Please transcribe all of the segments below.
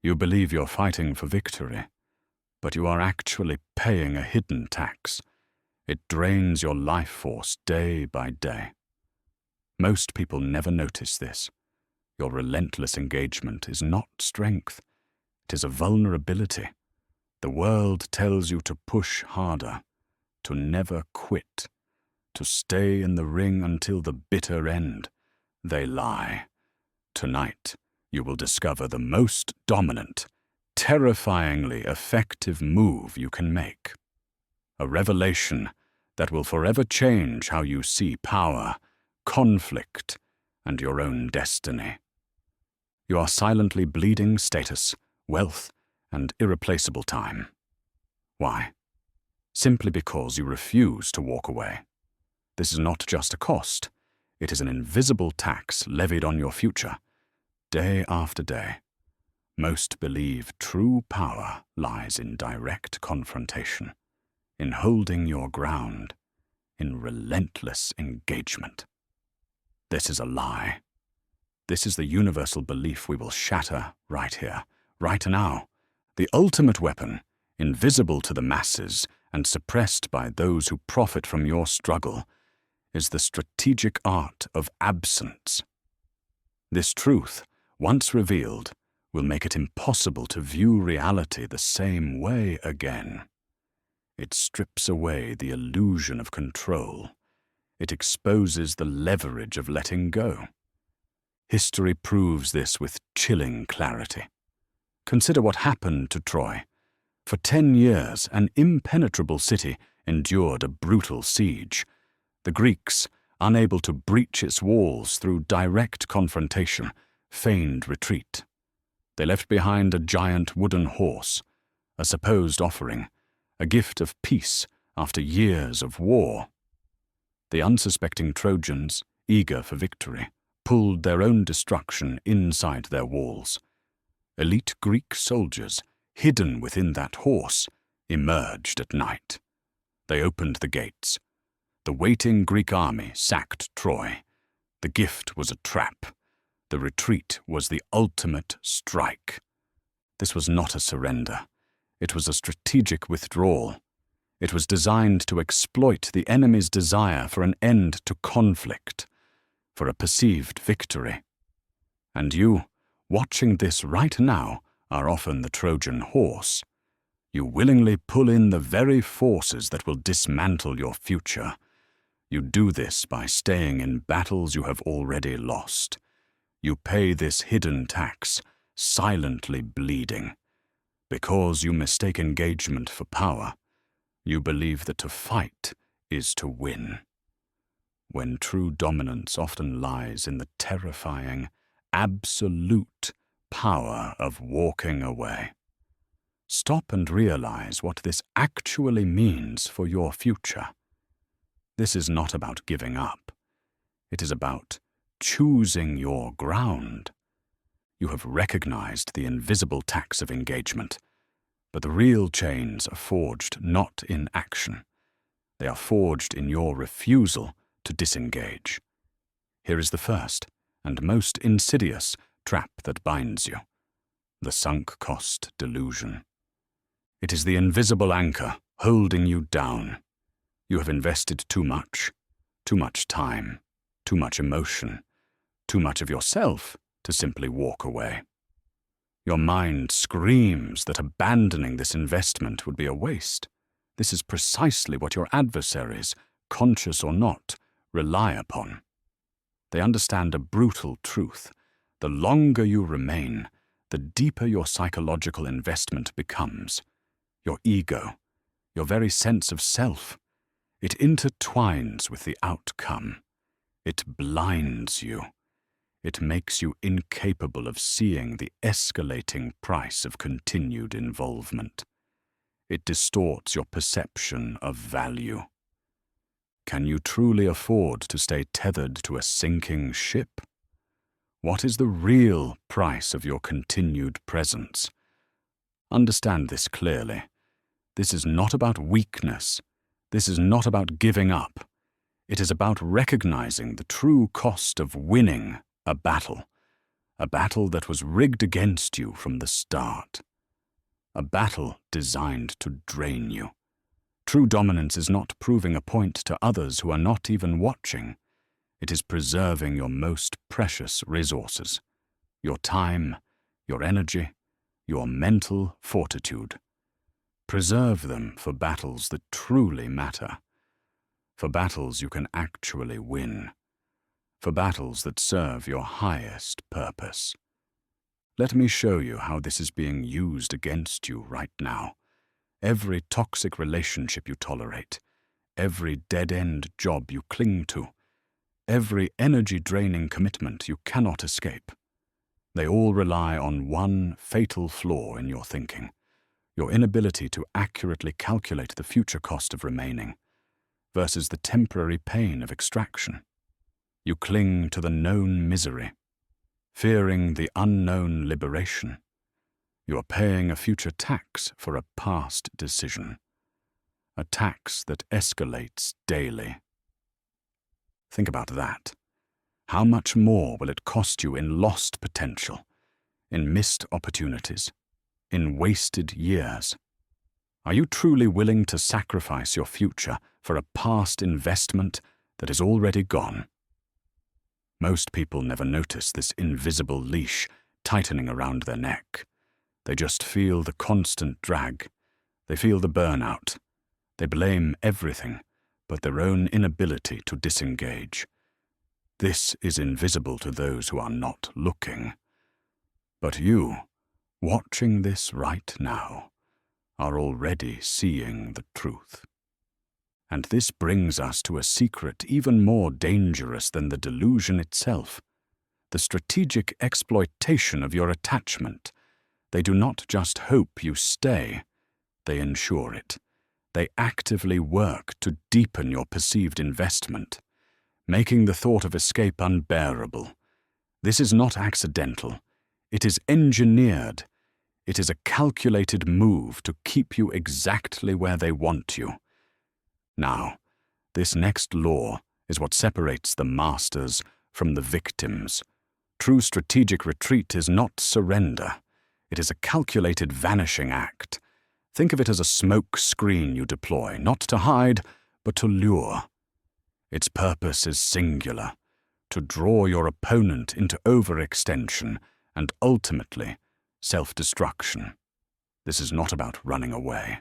You believe you're fighting for victory, but you are actually paying a hidden tax. It drains your life force day by day. Most people never notice this. Your relentless engagement is not strength. It is a vulnerability. The world tells you to push harder, to never quit, to stay in the ring until the bitter end. They lie. Tonight, you will discover the most dominant, terrifyingly effective move you can make. A revelation that will forever change how you see power, conflict, and your own destiny. You are silently bleeding status, wealth, and irreplaceable time. Why? Simply because you refuse to walk away. This is not just a cost. It is an invisible tax levied on your future, day after day. Most believe true power lies in direct confrontation, in holding your ground, in relentless engagement. This is a lie. This is the universal belief we will shatter right here, right now. The ultimate weapon, invisible to the masses and suppressed by those who profit from your struggle, is the strategic art of absence. This truth, once revealed, will make it impossible to view reality the same way again. It strips away the illusion of control. It exposes the leverage of letting go. History proves this with chilling clarity. Consider what happened to Troy. For 10 years, an impenetrable city endured a brutal siege. The Greeks, unable to breach its walls through direct confrontation, feigned retreat. They left behind a giant wooden horse, a supposed offering, a gift of peace after years of war. The unsuspecting Trojans, eager for victory, pulled their own destruction inside their walls. Elite Greek soldiers, hidden within that horse, emerged at night. They opened the gates. The waiting Greek army sacked Troy. The gift was a trap. The retreat was the ultimate strike. This was not a surrender. It was a strategic withdrawal. It was designed to exploit the enemy's desire for an end to conflict, for a perceived victory. And you, watching this right now, are often the Trojan horse. You willingly pull in the very forces that will dismantle your future. You do this by staying in battles you have already lost. You pay this hidden tax, silently bleeding. Because you mistake engagement for power, you believe that to fight is to win. When true dominance often lies in the terrifying, absolute power of walking away. Stop and realize what this actually means for your future. This is not about giving up. It is about choosing your ground. You have recognized the invisible tax of engagement, but the real chains are forged not in action. They are forged in your refusal to disengage. Here is the first and most insidious trap that binds you: the sunk cost delusion. It is the invisible anchor holding you down. You have invested too much time, too much emotion, too much of yourself to simply walk away. Your mind screams that abandoning this investment would be a waste. This is precisely what your adversaries, conscious or not, rely upon. They understand a brutal truth. The longer you remain, the deeper your psychological investment becomes. Your ego, your very sense of self. It intertwines with the outcome. It blinds you. It makes you incapable of seeing the escalating price of continued involvement. It distorts your perception of value. Can you truly afford to stay tethered to a sinking ship? What is the real price of your continued presence? Understand this clearly. This is not about weakness. This is not about giving up. It is about recognizing the true cost of winning a battle. A battle that was rigged against you from the start. A battle designed to drain you. True dominance is not proving a point to others who are not even watching. It is preserving your most precious resources. Your time, your energy, your mental fortitude. Preserve them for battles that truly matter. For battles you can actually win. For battles that serve your highest purpose. Let me show you how this is being used against you right now. Every toxic relationship you tolerate, every dead-end job you cling to, every energy-draining commitment you cannot escape. They all rely on one fatal flaw in your thinking, your inability to accurately calculate the future cost of remaining versus the temporary pain of extraction. You cling to the known misery, fearing the unknown liberation. You are paying a future tax for a past decision, a tax that escalates daily. Think about that. How much more will it cost you in lost potential, in missed opportunities, in wasted years? Are you truly willing to sacrifice your future for a past investment that is already gone? Most people never notice this invisible leash tightening around their neck. They just feel the constant drag. They feel the burnout. They blame everything but their own inability to disengage. This is invisible to those who are not looking. But you, watching this right now, are already seeing the truth. And this brings us to a secret even more dangerous than the delusion itself, the strategic exploitation of your attachment. They do not just hope you stay, they ensure it. They actively work to deepen your perceived investment, making the thought of escape unbearable. This is not accidental. It is engineered. It is a calculated move to keep you exactly where they want you. Now, this next law is what separates the masters from the victims. True strategic retreat is not surrender. It is a calculated vanishing act. Think of it as a smoke screen you deploy, not to hide, but to lure. Its purpose is singular, to draw your opponent into overextension and ultimately self-destruction. This is not about running away.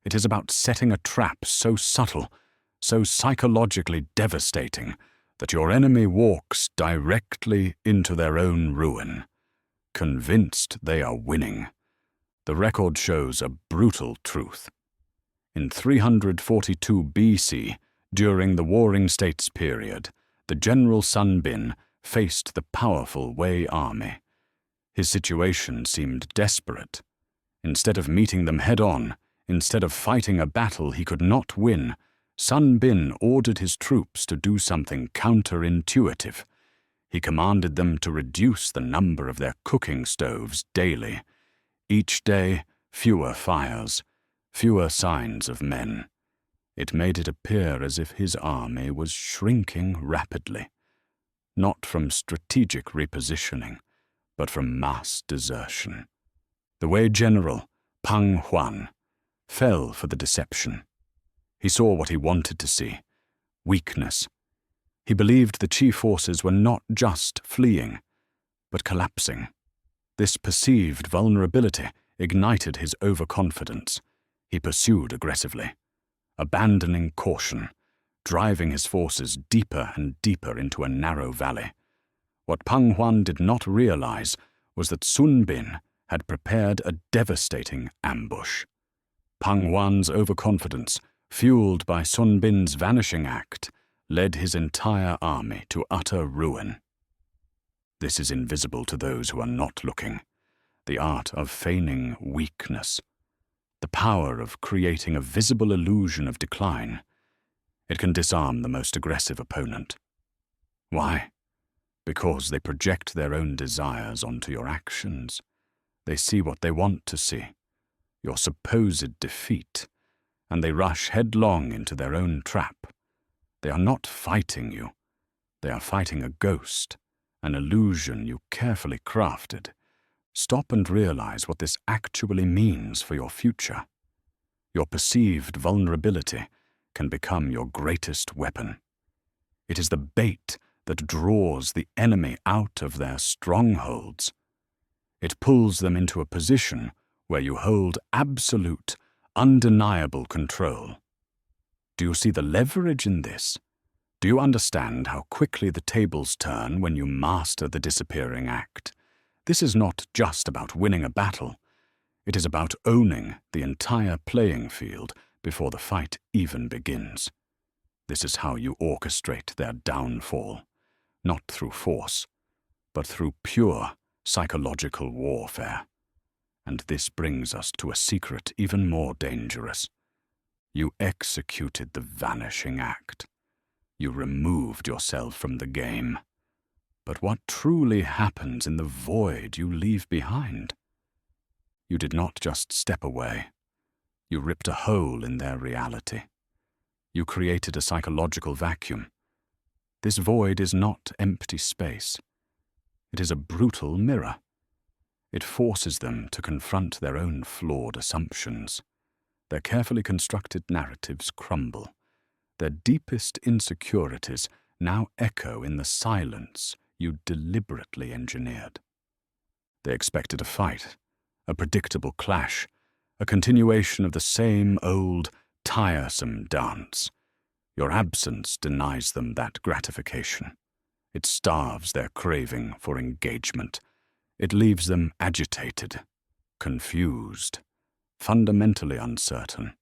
It is about setting a trap so subtle, so psychologically devastating, that your enemy walks directly into their own ruin, convinced they are winning. The record shows a brutal truth. In 342 BC, during the Warring States period, the general Sun Bin faced the powerful Wei army. His situation seemed desperate. Instead of meeting them head-on, instead of fighting a battle he could not win, Sun Bin ordered his troops to do something counterintuitive. He commanded them to reduce the number of their cooking stoves daily. Each day, fewer fires, fewer signs of men. It made it appear as if his army was shrinking rapidly, not from strategic repositioning, but from mass desertion. The Wei general, Pang Huan, fell for the deception. He saw what he wanted to see: weakness. He believed the Qi forces were not just fleeing, but collapsing. This perceived vulnerability ignited his overconfidence. He pursued aggressively, abandoning caution, driving his forces deeper and deeper into a narrow valley. What Pang Huan did not realize was that Sun Bin had prepared a devastating ambush. Pang Huan's overconfidence, fueled by Sun Bin's Vanishing Act, led his entire army to utter ruin. This is invisible to those who are not looking. The art of feigning weakness. The power of creating a visible illusion of decline. It can disarm the most aggressive opponent. Why? Because they project their own desires onto your actions. They see what they want to see, your supposed defeat, and they rush headlong into their own trap. They are not fighting you. They are fighting a ghost, an illusion you carefully crafted, stop and realize what this actually means for your future. Your perceived vulnerability can become your greatest weapon. It is the bait that draws the enemy out of their strongholds. It pulls them into a position where you hold absolute, undeniable control. Do you see the leverage in this? Do you understand how quickly the tables turn when you master the disappearing act? This is not just about winning a battle. It is about owning the entire playing field before the fight even begins. This is how you orchestrate their downfall, not through force, but through pure psychological warfare. And this brings us to a secret even more dangerous. You executed the Vanishing Act. You removed yourself from the game. But what truly happens in the void you leave behind? You did not just step away. You ripped a hole in their reality. You created a psychological vacuum. This void is not empty space. It is a brutal mirror. It forces them to confront their own flawed assumptions. Their carefully constructed narratives crumble. Their deepest insecurities now echo in the silence you deliberately engineered. They expected a fight, a predictable clash, a continuation of the same old, tiresome dance. Your absence denies them that gratification. It starves their craving for engagement. It leaves them agitated, confused, fundamentally uncertain.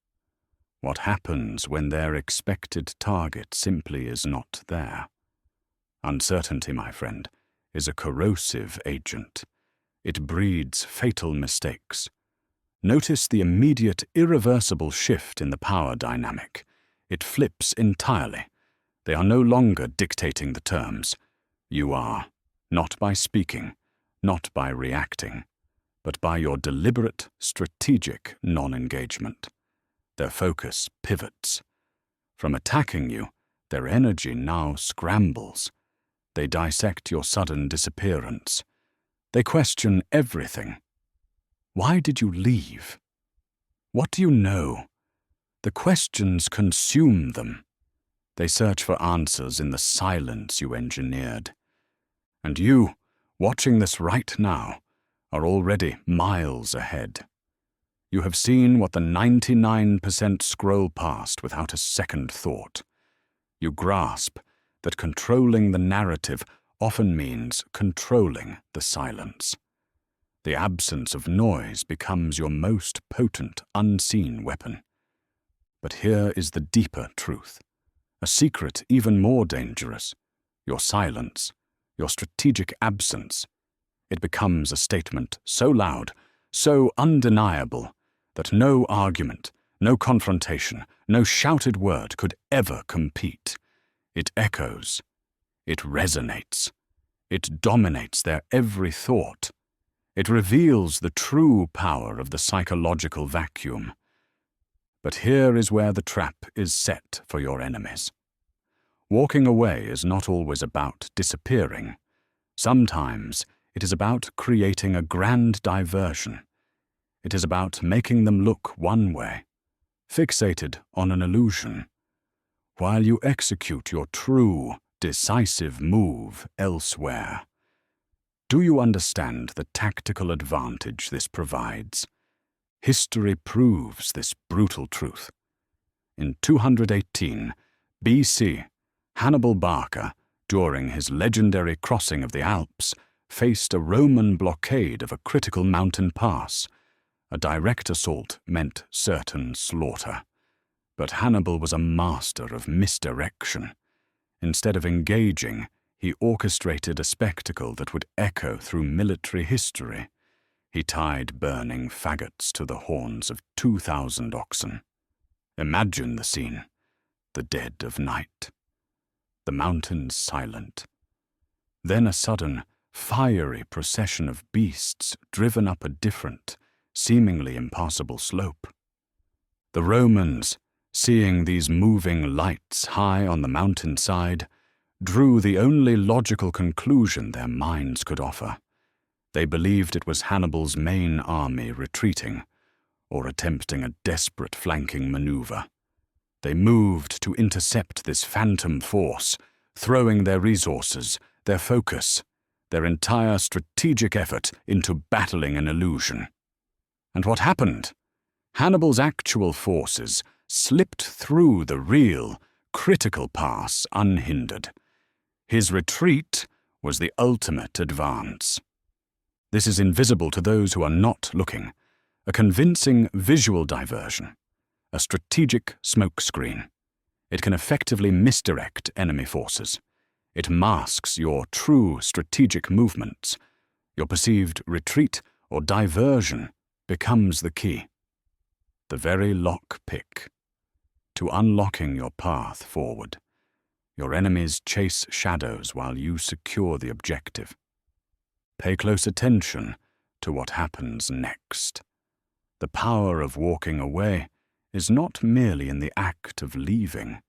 What happens when their expected target simply is not there? Uncertainty, my friend, is a corrosive agent. It breeds fatal mistakes. Notice the immediate, irreversible shift in the power dynamic. It flips entirely. They are no longer dictating the terms. You are, not by speaking, not by reacting, but by your deliberate, strategic non-engagement. Their focus pivots. From attacking you, their energy now scrambles. They dissect your sudden disappearance. They question everything. Why did you leave? What do you know? The questions consume them. They search for answers in the silence you engineered. And you, watching this right now, are already miles ahead. You have seen what the 99% scroll past without a second thought. You grasp that controlling the narrative often means controlling the silence. The absence of noise becomes your most potent, unseen weapon. But here is the deeper truth, a secret even more dangerous. Your silence, your strategic absence. It becomes a statement so loud, so undeniable, that no argument, no confrontation, no shouted word could ever compete. It echoes. It resonates. It dominates their every thought. It reveals the true power of the psychological vacuum. But here is where the trap is set for your enemies. Walking away is not always about disappearing. Sometimes it is about creating a grand diversion. It is about making them look one way, fixated on an illusion, while you execute your true, decisive move elsewhere. Do you understand the tactical advantage this provides? History proves this brutal truth. In 218 BC, Hannibal Barca, during his legendary crossing of the Alps, faced a Roman blockade of a critical mountain pass. A direct assault meant certain slaughter. But Hannibal was a master of misdirection. Instead of engaging, he orchestrated a spectacle that would echo through military history. He tied burning faggots to the horns of 2,000 oxen. Imagine the scene, the dead of night. The mountains silent. Then a sudden, fiery procession of beasts driven up a different, seemingly impassable slope. The Romans, seeing these moving lights high on the mountainside, drew the only logical conclusion their minds could offer. They believed it was Hannibal's main army retreating, or attempting a desperate flanking maneuver. They moved to intercept this phantom force, throwing their resources, their focus, their entire strategic effort into battling an illusion. And what happened? Hannibal's actual forces slipped through the real, critical pass unhindered. His retreat was the ultimate advance. This is invisible to those who are not looking, a convincing visual diversion, a strategic smokescreen. It can effectively misdirect enemy forces. It masks your true strategic movements. Your perceived retreat or diversion becomes the key, the very lock-pick to unlocking your path forward. Your enemies chase shadows while you secure the objective. Pay close attention to what happens next. The power of walking away is not merely in the act of leaving.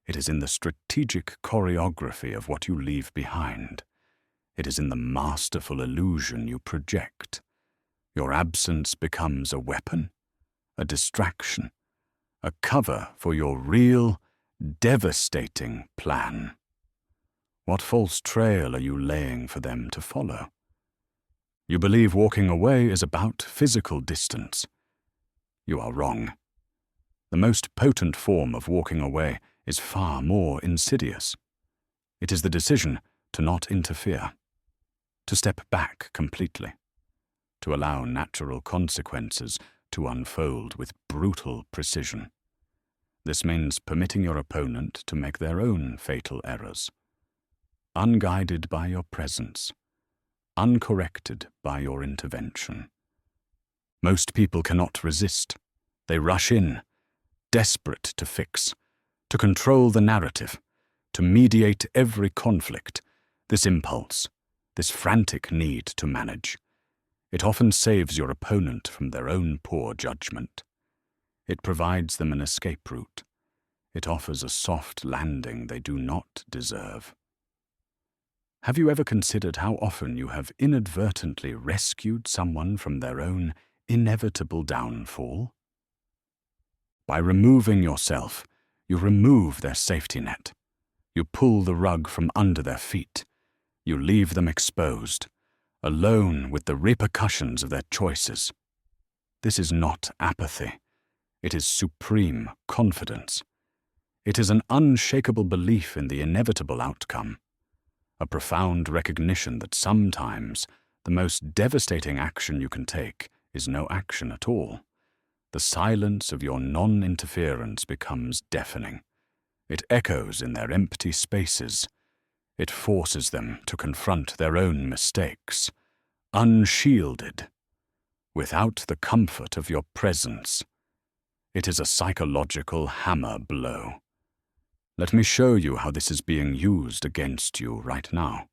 It is in the strategic choreography of what you leave behind. It is in the masterful illusion you project. Your absence becomes a weapon, a distraction, a cover for your real, devastating plan. What false trail are you laying for them to follow? You believe walking away is about physical distance. You are wrong. The most potent form of walking away is far more insidious. It is the decision to not interfere, to step back completely, to allow natural consequences to unfold with brutal precision. This means permitting your opponent to make their own fatal errors, unguided by your presence, uncorrected by your intervention. Most people cannot resist. They rush in, desperate to fix, to control the narrative, to mediate every conflict. This impulse, this frantic need to manage, it often saves your opponent from their own poor judgment. It provides them an escape route. It offers a soft landing they do not deserve. Have you ever considered how often you have inadvertently rescued someone from their own inevitable downfall? By removing yourself, you remove their safety net. You pull the rug from under their feet. You leave them exposed, alone with the repercussions of their choices. This is not apathy. It is supreme confidence. It is an unshakable belief in the inevitable outcome, a profound recognition that sometimes the most devastating action you can take is no action at all. The silence of your non-interference becomes deafening. It echoes in their empty spaces. It forces them to confront their own mistakes, unshielded, without the comfort of your presence. It is a psychological hammer blow. Let me show you how this is being used against you right now.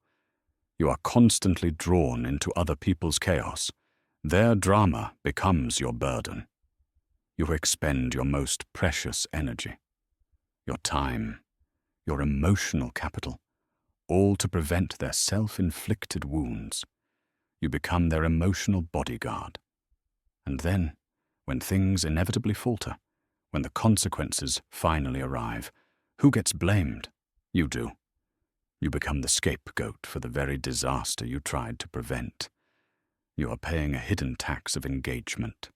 You are constantly drawn into other people's chaos. Their drama becomes your burden. You expend your most precious energy, your time, your emotional capital, all to prevent their self-inflicted wounds. You become their emotional bodyguard. And then, when things inevitably falter, when the consequences finally arrive, who gets blamed? You do. You become the scapegoat for the very disaster you tried to prevent. You are paying a hidden tax of engagement.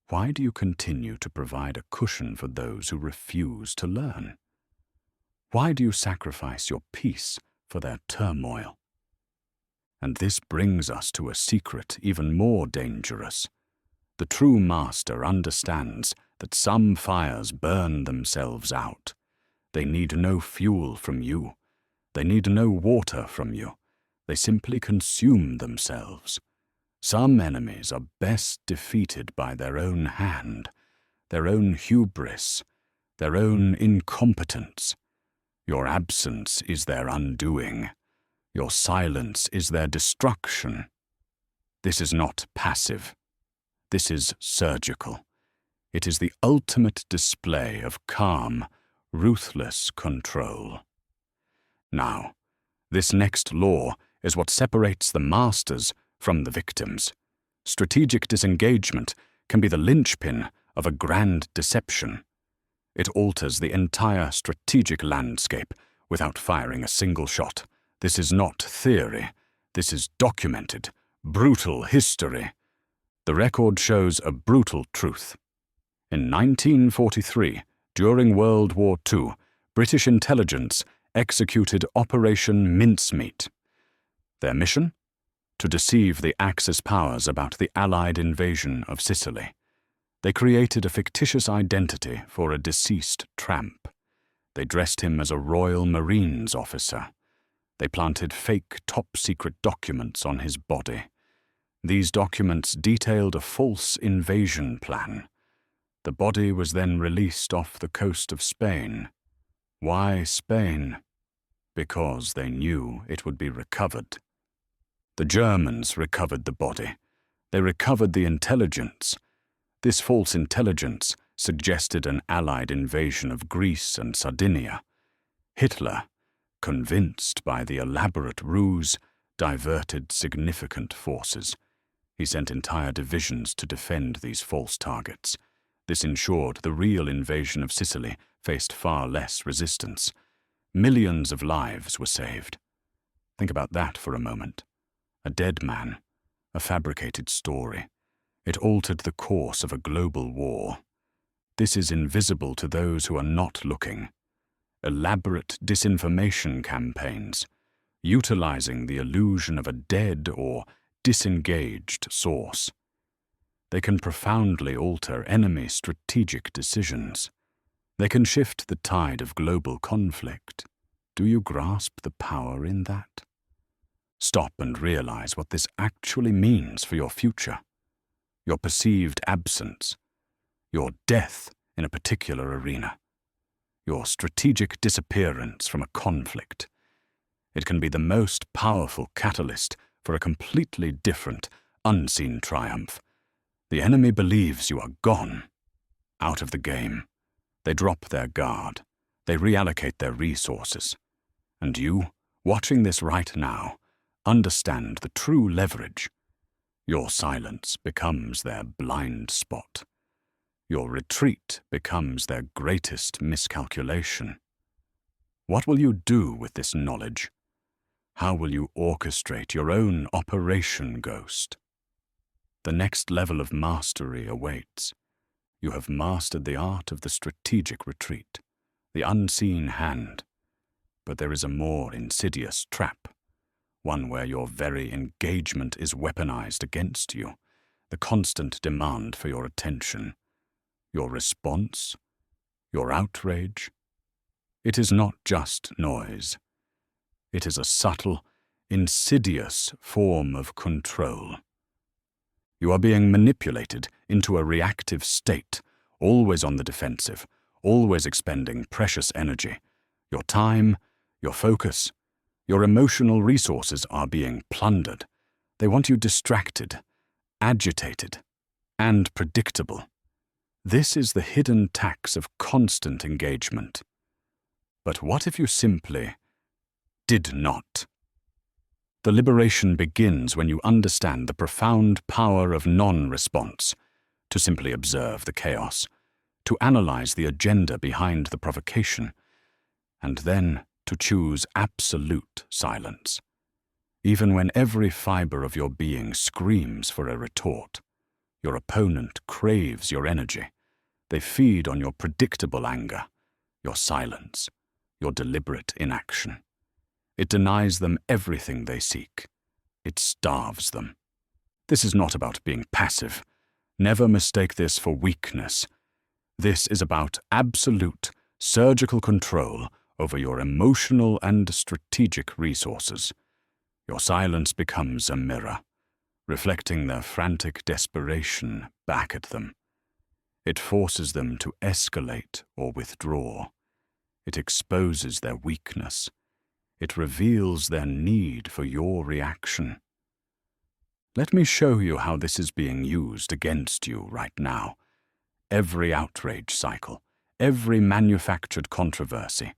Why do you continue to provide a cushion for those who refuse to learn? Why do you sacrifice your peace for their turmoil? And this brings us to a secret even more dangerous. The true master understands that some fires burn themselves out. They need no fuel from you. They need no water from you. They simply consume themselves. Some enemies are best defeated by their own hand, their own hubris, their own incompetence. Your absence is their undoing. Your silence is their destruction. This is not passive. This is surgical. It is the ultimate display of calm, ruthless control. Now, this next law is what separates the masters from the victims. Strategic disengagement can be the linchpin of a grand deception. It alters the entire strategic landscape without firing a single shot. This is not theory. This is documented, brutal history. The record shows a brutal truth. In 1943, during World War II, British intelligence executed Operation Mincemeat. Their mission? To deceive the Axis powers about the Allied invasion of Sicily. They created a fictitious identity for a deceased tramp. They dressed him as a Royal Marines officer. They planted fake top-secret documents on his body. These documents detailed a false invasion plan. The body was then released off the coast of Spain. Why Spain? Because they knew it would be recovered. The Germans recovered the body. They recovered the intelligence. This false intelligence suggested an Allied invasion of Greece and Sardinia. Hitler, convinced by the elaborate ruse, diverted significant forces. He sent entire divisions to defend these false targets. This ensured the real invasion of Sicily faced far less resistance. Millions of lives were saved. Think about that for a moment. A dead man, a fabricated story. It altered the course of a global war. This is invisible to those who are not looking. Elaborate disinformation campaigns, utilizing the illusion of a dead or disengaged source. They can profoundly alter enemy strategic decisions. They can shift the tide of global conflict. Do you grasp the power in that? Stop and realize what this actually means for your future. Your perceived absence, your death in a particular arena, your strategic disappearance from a conflict. It can be the most powerful catalyst for a completely different, unseen triumph. The enemy believes you are gone, out of the game. They drop their guard. They reallocate their resources. And you, watching this right now, understand the true leverage. Your silence becomes their blind spot. Your retreat becomes their greatest miscalculation. What will you do with this knowledge? How will you orchestrate your own Operation Ghost? The next level of mastery awaits. You have mastered the art of the strategic retreat, the unseen hand. But there is a more insidious trap, one where your very engagement is weaponized against you, the constant demand for your attention, your response, your outrage. It is not just noise. It is a subtle, insidious form of control. You are being manipulated into a reactive state, always on the defensive, always expending precious energy. Your time, your focus, your emotional resources are being plundered. They want you distracted, agitated, and predictable. This is the hidden tax of constant engagement. But what if you simply did not? The liberation begins when you understand the profound power of non-response, to simply observe the chaos, to analyze the agenda behind the provocation, and then to choose absolute silence. Even when every fiber of your being screams for a retort, your opponent craves your energy. They feed on your predictable anger, your silence, your deliberate inaction. It denies them everything they seek. It starves them. This is not about being passive. Never mistake this for weakness. This is about absolute, surgical control over your emotional and strategic resources. Your silence becomes a mirror, reflecting their frantic desperation back at them. It forces them to escalate or withdraw. It exposes their weakness. It reveals their need for your reaction. Let me show you how this is being used against you right now. Every outrage cycle, every manufactured controversy,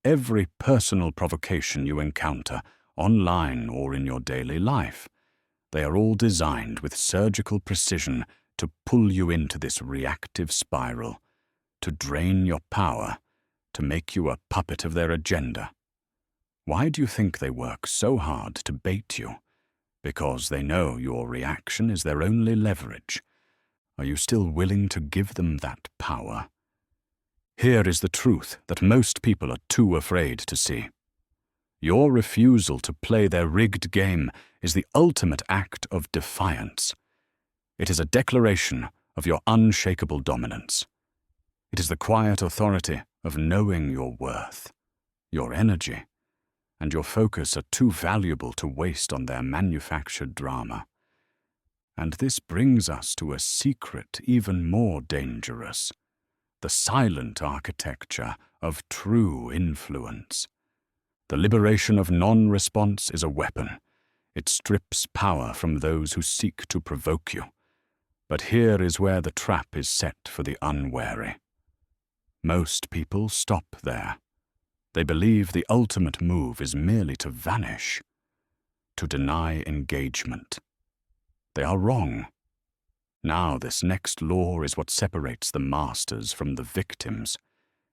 every personal provocation you encounter, online or in your daily life. They are all designed with surgical precision to pull you into this reactive spiral, to drain your power, to make you a puppet of their agenda. Why do you think they work so hard to bait you? Because they know your reaction is their only leverage. Are you still willing to give them that power? Here is the truth that most people are too afraid to see. Your refusal to play their rigged game is the ultimate act of defiance. It is a declaration of your unshakable dominance. It is the quiet authority of knowing your worth. Your energy and your focus are too valuable to waste on their manufactured drama. And this brings us to a secret even more dangerous: the silent architecture of true influence. The liberation of non-response is a weapon. It strips power from those who seek to provoke you. But here is where the trap is set for the unwary. Most people stop there. They believe the ultimate move is merely to vanish, to deny engagement. They are wrong. Now this next law is what separates the masters from the victims.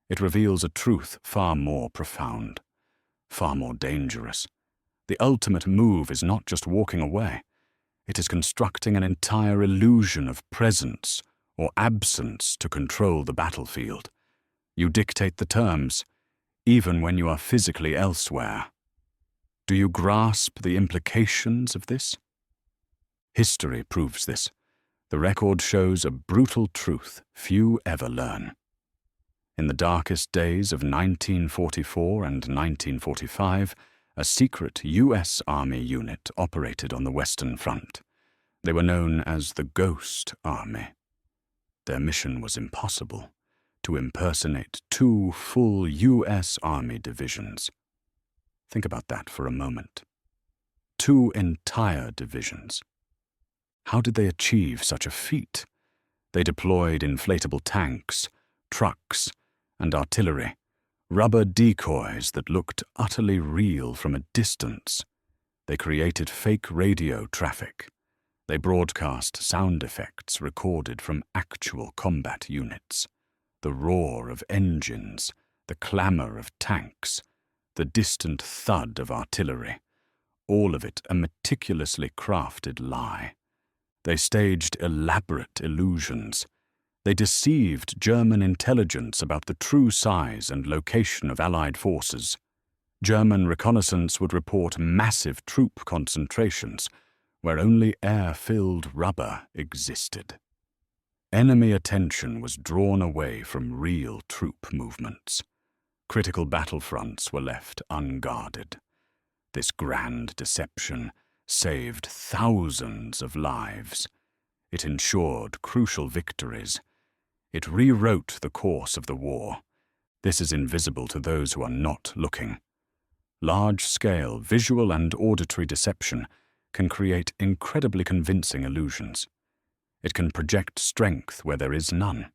It reveals a truth far more profound, far more dangerous. The ultimate move is not just walking away. It is constructing an entire illusion of presence or absence to control the battlefield. You dictate the terms, even when you are physically elsewhere. Do you grasp the implications of this? History proves this. The record shows a brutal truth few ever learn. In the darkest days of 1944 and 1945, a secret U.S. Army unit operated on the Western Front. They were known as the Ghost Army. Their mission was impossible: to impersonate 2 full U.S. Army divisions. Think about that for a moment. 2 entire divisions. How did they achieve such a feat? They deployed inflatable tanks, trucks, and artillery, rubber decoys that looked utterly real from a distance. They created fake radio traffic. They broadcast sound effects recorded from actual combat units. The roar of engines, the clamor of tanks, the distant thud of artillery, all of it a meticulously crafted lie. They staged elaborate illusions. They deceived German intelligence about the true size and location of Allied forces. German reconnaissance would report massive troop concentrations where only air-filled rubber existed. Enemy attention was drawn away from real troop movements. Critical battlefronts were left unguarded. This grand deception saved thousands of lives. It ensured crucial victories. It rewrote the course of the war. This is invisible to those who are not looking. Large-scale visual and auditory deception can create incredibly convincing illusions. It can project strength where there is none.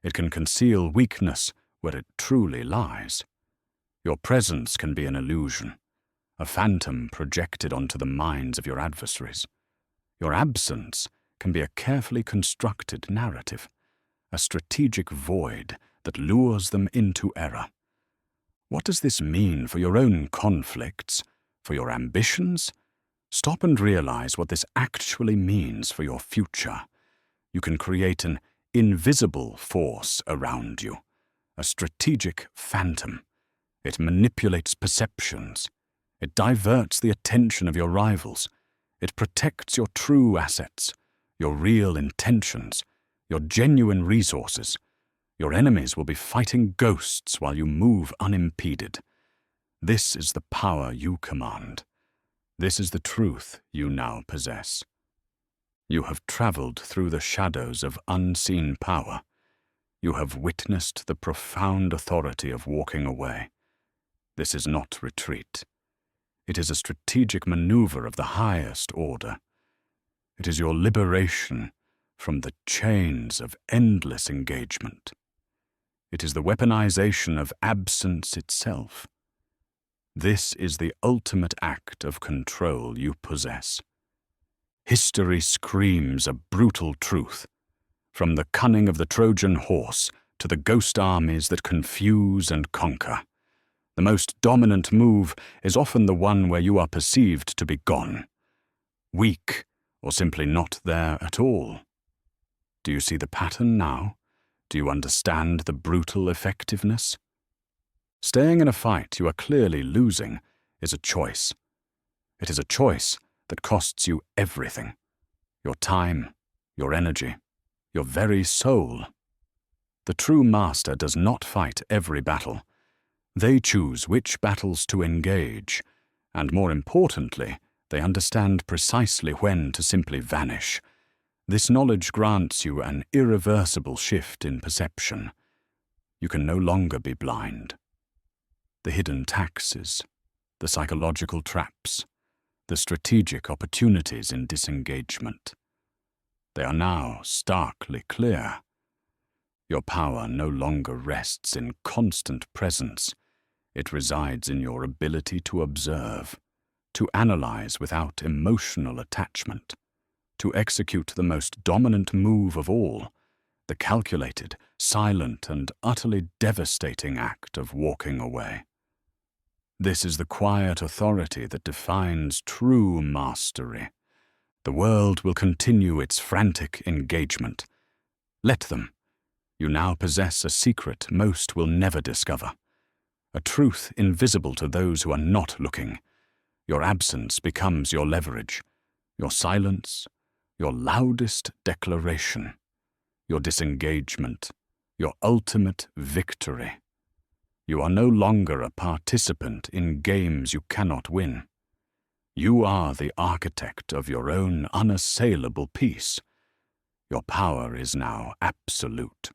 It can conceal weakness where it truly lies. Your presence can be an illusion, a phantom projected onto the minds of your adversaries. Your absence can be a carefully constructed narrative, a strategic void that lures them into error. What does this mean for your own conflicts, for your ambitions? Stop and realize what this actually means for your future. You can create an invisible force around you, a strategic phantom. It manipulates perceptions. It diverts the attention of your rivals. It protects your true assets, your real intentions, your genuine resources. Your enemies will be fighting ghosts while you move unimpeded. This is the power you command. This is the truth you now possess. You have traveled through the shadows of unseen power. You have witnessed the profound authority of walking away. This is not retreat. It is a strategic maneuver of the highest order. It is your liberation from the chains of endless engagement. It is the weaponization of absence itself. This is the ultimate act of control you possess. History screams a brutal truth, from the cunning of the Trojan horse to the ghost armies that confuse and conquer. The most dominant move is often the one where you are perceived to be gone, weak, or simply not there at all. Do you see the pattern now? Do you understand the brutal effectiveness? Staying in a fight you are clearly losing is a choice. It is a choice that costs you everything: your time, your energy, your very soul. The true master does not fight every battle. They choose which battles to engage, and more importantly, they understand precisely when to simply vanish. This knowledge grants you an irreversible shift in perception. You can no longer be blind. The hidden taxes, the psychological traps, the strategic opportunities in disengagement. They are now starkly clear. Your power no longer rests in constant presence. It resides in your ability to observe, to analyze without emotional attachment, to execute the most dominant move of all, the calculated, silent, and utterly devastating act of walking away. This is the quiet authority that defines true mastery. The world will continue its frantic engagement. Let them. You now possess a secret most will never discover, a truth invisible to those who are not looking. Your absence becomes your leverage, your silence, your loudest declaration, your disengagement, your ultimate victory. You are no longer a participant in games you cannot win. You are the architect of your own unassailable peace. Your power is now absolute.